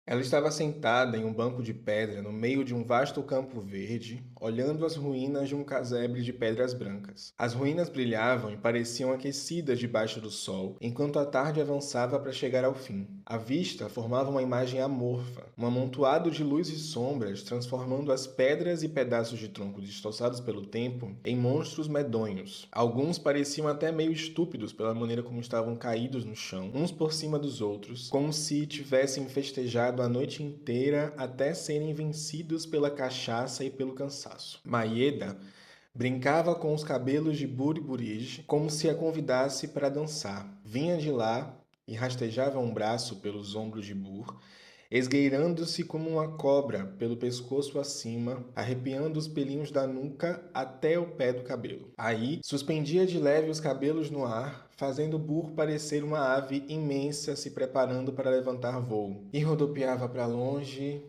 Ela estava sentada em um banco de pedra no meio de um vasto campo verde, olhando as ruínas de um casebre de pedras brancas. As ruínas brilhavam e pareciam aquecidas debaixo do sol, enquanto a tarde avançava para chegar ao fim. A vista formava uma imagem amorfa, um amontoado de luz e sombras, transformando as pedras e pedaços de tronco destroçados pelo tempo em monstros medonhos. Alguns pareciam até meio estúpidos pela maneira como estavam caídos no chão, uns por cima dos outros, como se tivessem festejado a noite inteira até serem vencidos pela cachaça e pelo cansaço. Maeda brincava com os cabelos de Buri-Burige como se a convidasse para dançar. Vinha de lá e rastejava um braço pelos ombros de Bur, esgueirando-se como uma cobra pelo pescoço acima, arrepiando os pelinhos da nuca até o pé do cabelo. Aí, suspendia de leve os cabelos no ar, fazendo Burr parecer uma ave imensa se preparando para levantar voo. E rodopiava para longe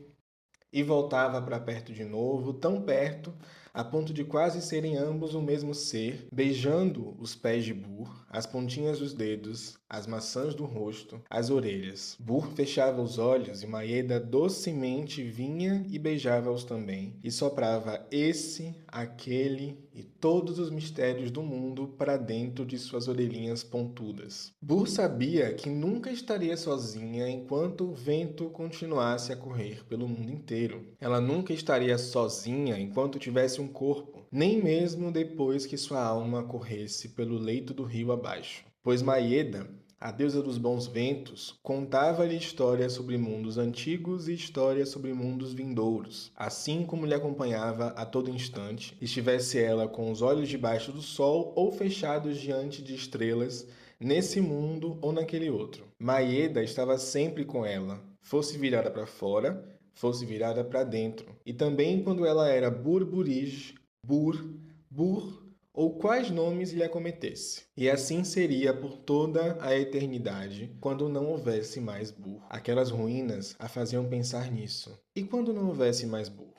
e voltava para perto de novo, tão perto, a ponto de quase serem ambos o mesmo ser, beijando os pés de Burr, as pontinhas dos dedos, as maçãs do rosto, as orelhas. Burr fechava os olhos e Maeda docemente vinha e beijava-os também, e soprava esse, aquele e todos os mistérios do mundo para dentro de suas orelhinhas pontudas. Burr sabia que nunca estaria sozinha enquanto o vento continuasse a correr pelo mundo inteiro. Ela nunca estaria sozinha enquanto tivesse um corpo, nem mesmo depois que sua alma corresse pelo leito do rio abaixo. Pois Maeda, a deusa dos bons ventos, contava-lhe histórias sobre mundos antigos e histórias sobre mundos vindouros, assim como lhe acompanhava a todo instante, estivesse ela com os olhos debaixo do sol ou fechados diante de estrelas, nesse mundo ou naquele outro. Maeda estava sempre com ela, fosse virada para fora, fosse virada para dentro. E também quando ela era Burburige, Bur, ou quais nomes lhe acometesse. E assim seria por toda a eternidade, quando não houvesse mais Bur. Aquelas ruínas a faziam pensar nisso. E quando não houvesse mais Bur?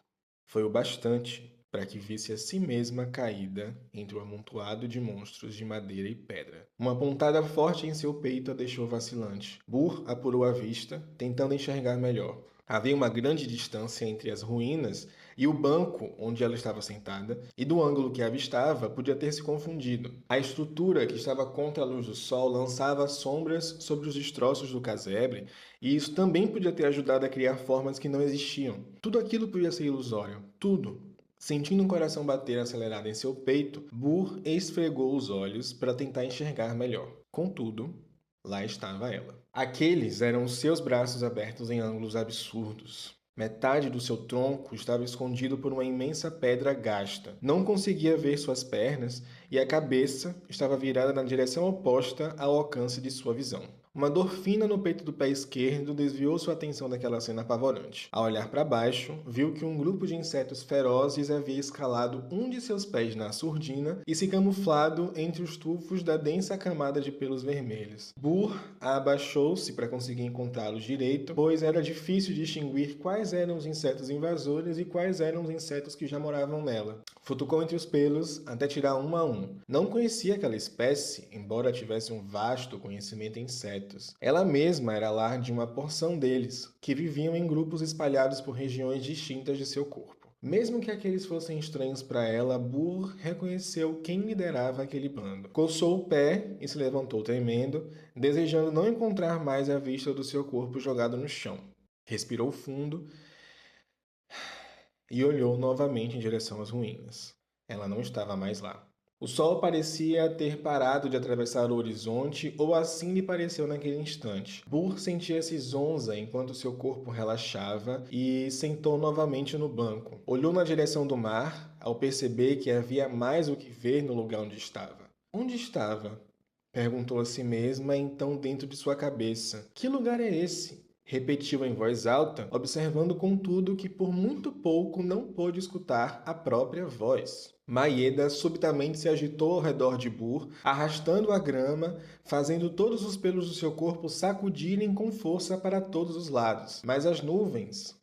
Foi o bastante para que visse a si mesma caída entre o amontoado de monstros de madeira e pedra. Uma pontada forte em seu peito a deixou vacilante. Bur apurou a vista, tentando enxergar melhor. Havia uma grande distância entre as ruínas e o banco onde ela estava sentada, e do ângulo que avistava podia ter se confundido. A estrutura que estava contra a luz do sol lançava sombras sobre os destroços do casebre, e isso também podia ter ajudado a criar formas que não existiam. Tudo aquilo podia ser ilusório. Tudo. Sentindo um coração bater acelerado em seu peito, Burr esfregou os olhos para tentar enxergar melhor. Contudo, lá estava ela. Aqueles eram os seus braços abertos em ângulos absurdos. Metade do seu tronco estava escondido por uma imensa pedra gasta. Não conseguia ver suas pernas e a cabeça estava virada na direção oposta ao alcance de sua visão. Uma dor fina no peito do pé esquerdo desviou sua atenção daquela cena apavorante. Ao olhar para baixo, viu que um grupo de insetos ferozes havia escalado um de seus pés na surdina e se camuflado entre os tufos da densa camada de pelos vermelhos. Burr abaixou-se para conseguir encontrá-los direito, pois era difícil distinguir quais eram os insetos invasores e quais eram os insetos que já moravam nela. Futucou entre os pelos até tirar um a um. Não conhecia aquela espécie, embora tivesse um vasto conhecimento em insetos. Ela mesma era lar de uma porção deles, que viviam em grupos espalhados por regiões distintas de seu corpo. Mesmo que aqueles fossem estranhos para ela, Burr reconheceu quem liderava aquele bando. Coçou o pé e se levantou tremendo, desejando não encontrar mais a vista do seu corpo jogado no chão. Respirou fundo e olhou novamente em direção às ruínas. Ela não estava mais lá. O sol parecia ter parado de atravessar o horizonte, ou assim lhe pareceu naquele instante. Burr sentia-se zonza enquanto seu corpo relaxava e sentou novamente no banco. Olhou na direção do mar, ao perceber que havia mais o que ver no lugar onde estava. Onde estava? Perguntou a si mesma, então dentro de sua cabeça. Que lugar é esse? Repetiu em voz alta, observando contudo que por muito pouco não pôde escutar a própria voz. Maeda subitamente se agitou ao redor de Burr, arrastando a grama, fazendo todos os pelos do seu corpo sacudirem com força para todos os lados. Mas as nuvens,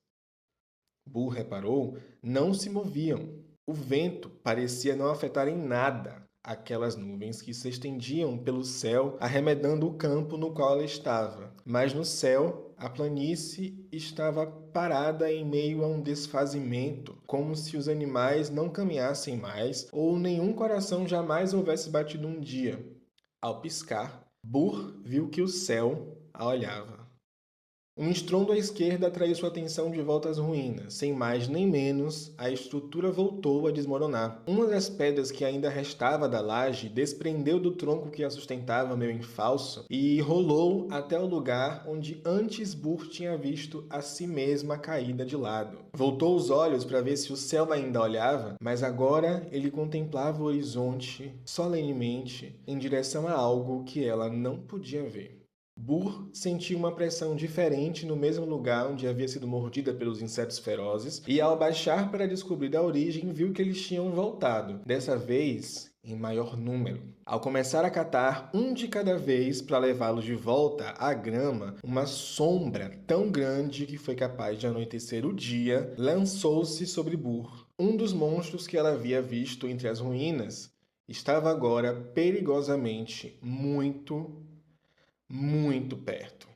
Burr reparou, não se moviam. O vento parecia não afetar em nada aquelas nuvens que se estendiam pelo céu, arremedando o campo no qual ela estava. Mas no céu a planície estava parada em meio a um desfazimento, como se os animais não caminhassem mais ou nenhum coração jamais houvesse batido um dia. Ao piscar, Burr viu que o céu a olhava. Um estrondo à esquerda atraiu sua atenção de volta às ruínas. Sem mais nem menos, a estrutura voltou a desmoronar. Uma das pedras que ainda restava da laje desprendeu do tronco que a sustentava meio em falso e rolou até o lugar onde antes Burr tinha visto a si mesma caída de lado. Voltou os olhos para ver se o céu ainda olhava, mas agora ele contemplava o horizonte solenemente em direção a algo que ela não podia ver. Burr sentiu uma pressão diferente no mesmo lugar onde havia sido mordida pelos insetos ferozes e, ao baixar para descobrir a origem, viu que eles tinham voltado, dessa vez em maior número. Ao começar a catar um de cada vez para levá-los de volta à grama, uma sombra tão grande que foi capaz de anoitecer o dia lançou-se sobre Burr. Um dos monstros que ela havia visto entre as ruínas estava agora perigosamente muito perto.